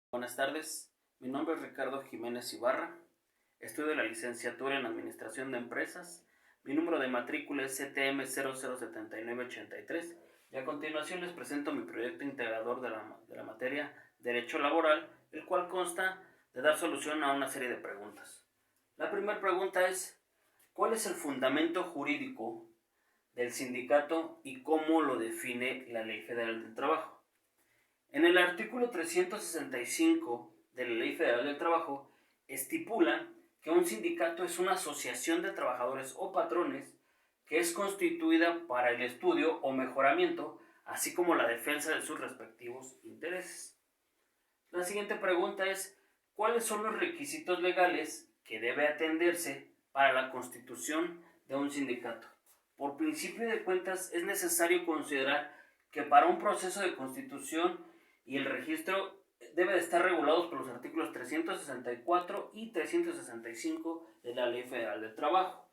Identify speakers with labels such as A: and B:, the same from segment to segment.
A: Buenas tardes, mi nombre es Ricardo Jiménez Ibarra, estudio la licenciatura en Administración de Empresas, mi número de matrícula es CTM 007983 y a continuación les presento mi proyecto integrador de la materia Derecho Laboral, el cual consta de dar solución a una serie de preguntas. La primera pregunta es, ¿cuál es el fundamento jurídico del sindicato y cómo lo define la Ley Federal del Trabajo? En el artículo 365 de la Ley Federal del Trabajo estipula que un sindicato es una asociación de trabajadores o patrones que es constituida para el estudio o mejoramiento, así como la defensa de sus respectivos intereses. La siguiente pregunta es, ¿cuáles son los requisitos legales que debe atenderse para la constitución de un sindicato? Por principio de cuentas, es necesario considerar que para un proceso de constitución y el registro debe de estar regulados por los artículos 364 y 365 de la Ley Federal del Trabajo.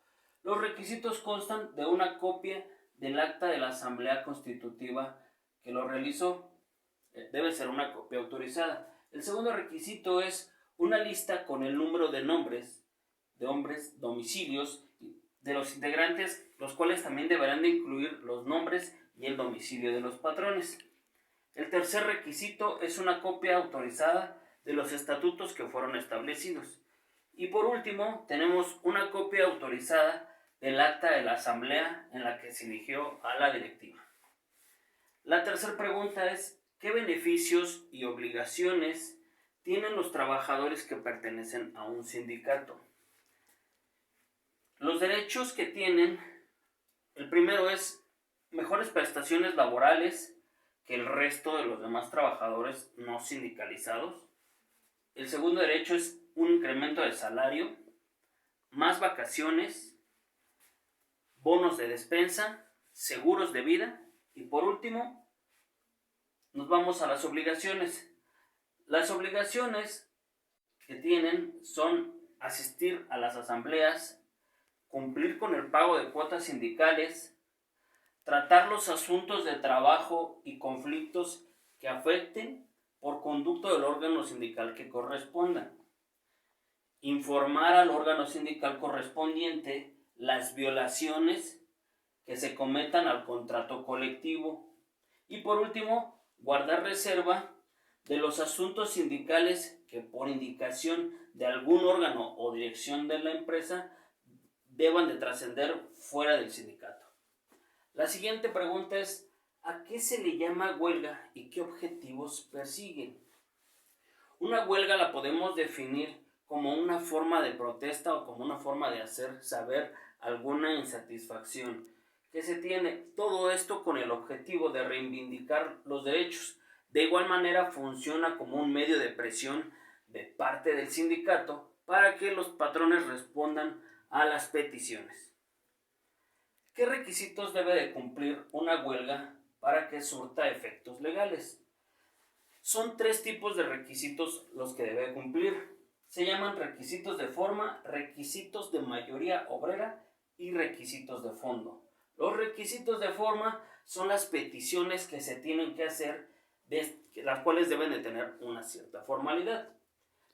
A: Los requisitos constan de una copia del acta de la Asamblea Constitutiva que lo realizó. Debe ser una copia autorizada. El segundo requisito es una lista con el número de nombres de hombres, domicilios de los integrantes, los cuales también deberán de incluir los nombres y el domicilio de los patrones. El tercer requisito es una copia autorizada de los estatutos que fueron establecidos. Y por último, tenemos una copia autorizada del acta de la asamblea en la que se eligió a la directiva. La tercera pregunta es, ¿qué beneficios y obligaciones tienen los trabajadores que pertenecen a un sindicato? Los derechos que tienen, el primero es mejores prestaciones laborales que el resto de los demás trabajadores no sindicalizados. El segundo derecho es un incremento de salario, más vacaciones, bonos de despensa, seguros de vida y por último nos vamos a las obligaciones. Las obligaciones que tienen son asistir a las asambleas, cumplir con el pago de cuotas sindicales, tratar los asuntos de trabajo y conflictos que afecten por conducto del órgano sindical que corresponda, informar al órgano sindical correspondiente las violaciones que se cometan al contrato colectivo y por último, guardar reserva de los asuntos sindicales que por indicación de algún órgano o dirección de la empresa deban de trascender fuera del sindicato. La siguiente pregunta es, ¿a qué se le llama huelga y qué objetivos persiguen? Una huelga la podemos definir como una forma de protesta o como una forma de hacer saber alguna insatisfacción que se tiene. Todo esto con el objetivo de reivindicar los derechos. De igual manera funciona como un medio de presión de parte del sindicato para que los patrones respondan a las peticiones. ¿Qué requisitos debe de cumplir una huelga para que surta efectos legales? Son tres tipos de requisitos los que debe cumplir. Se llaman requisitos de forma, requisitos de mayoría obrera y requisitos de fondo. Los requisitos de forma son las peticiones que se tienen que hacer, las cuales deben de tener una cierta formalidad.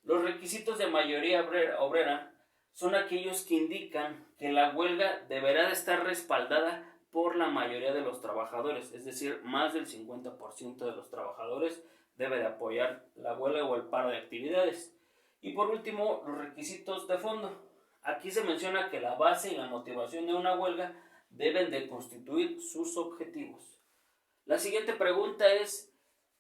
A: Los requisitos de mayoría obrera son aquellos que indican que la huelga deberá de estar respaldada por la mayoría de los trabajadores, es decir, más del 50% de los trabajadores debe de apoyar la huelga o el paro de actividades. Y por último, los requisitos de fondo. Aquí se menciona que la base y la motivación de una huelga deben de constituir sus objetivos. La siguiente pregunta es,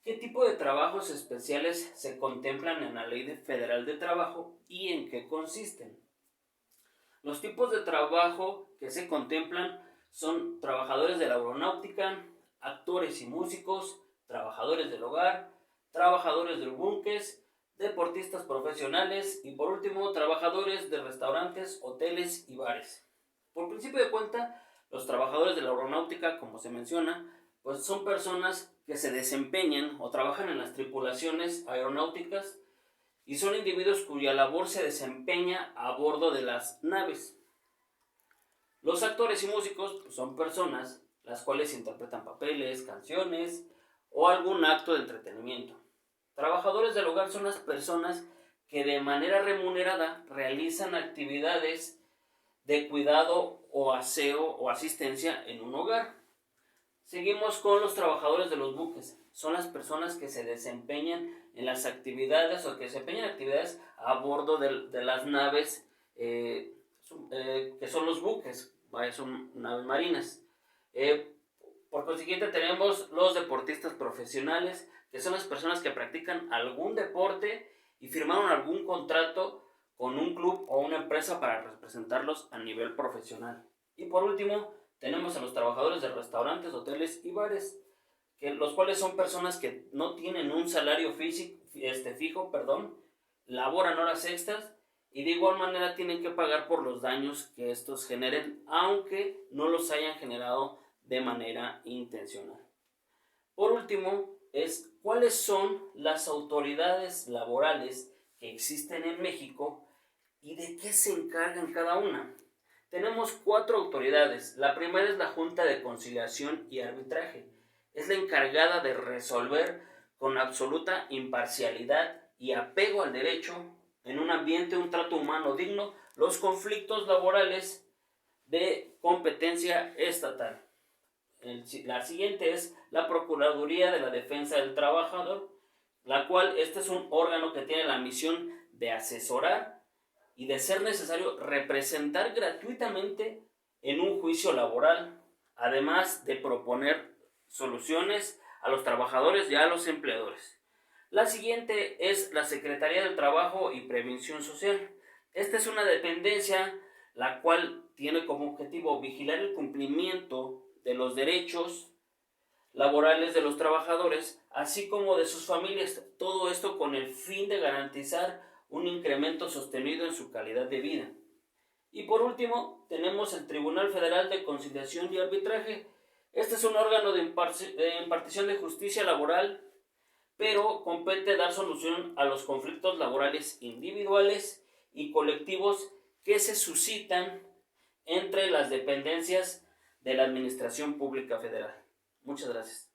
A: ¿qué tipo de trabajos especiales se contemplan en la Ley Federal de Trabajo y en qué consisten? Los tipos de trabajo que se contemplan son trabajadores de la aeronáutica, actores y músicos, trabajadores del hogar, trabajadores de buques, deportistas profesionales y por último trabajadores de restaurantes, hoteles y bares. Por principio de cuenta, los trabajadores de la aeronáutica, como se menciona, pues son personas que se desempeñan o trabajan en las tripulaciones aeronáuticas y son individuos cuya labor se desempeña a bordo de las naves. Los actores y músicos pues, son personas las cuales interpretan papeles, canciones o algún acto de entretenimiento. Trabajadores del hogar son las personas que de manera remunerada realizan actividades de cuidado o aseo o asistencia en un hogar. Seguimos con los trabajadores de los buques. Son las personas que se desempeñan en las actividades o que desempeñan actividades a bordo de las naves que son los buques, son naves marinas. Por consiguiente tenemos los deportistas profesionales, que son las personas que practican algún deporte y firmaron algún contrato con un club o una empresa para representarlos a nivel profesional. Y por último, tenemos a los trabajadores de restaurantes, hoteles y bares, los cuales son personas que no tienen un salario fijo, laboran horas extras y de igual manera tienen que pagar por los daños que estos generen, aunque no los hayan generado de manera intencional. Por último, ¿cuáles son las autoridades laborales que existen en México y de qué se encargan cada una? Tenemos 4 autoridades. La primera es la Junta de Conciliación y Arbitraje. Es la encargada de resolver con absoluta imparcialidad y apego al derecho, en un ambiente, un trato humano digno, los conflictos laborales de competencia estatal. La siguiente es la Procuraduría de la Defensa del Trabajador, la cual este es un órgano que tiene la misión de asesorar y, de ser necesario, representar gratuitamente en un juicio laboral, además de proponer soluciones a los trabajadores y a los empleadores. La siguiente es la Secretaría del Trabajo y Prevención Social. Esta es una dependencia la cual tiene como objetivo vigilar el cumplimiento de los derechos laborales de los trabajadores, así como de sus familias, todo esto con el fin de garantizar un incremento sostenido en su calidad de vida. Y por último, tenemos el Tribunal Federal de Conciliación y Arbitraje. Este es un órgano de impartición de justicia laboral, pero compete dar solución a los conflictos laborales individuales y colectivos que se suscitan entre las dependencias de la Administración Pública Federal. Muchas gracias.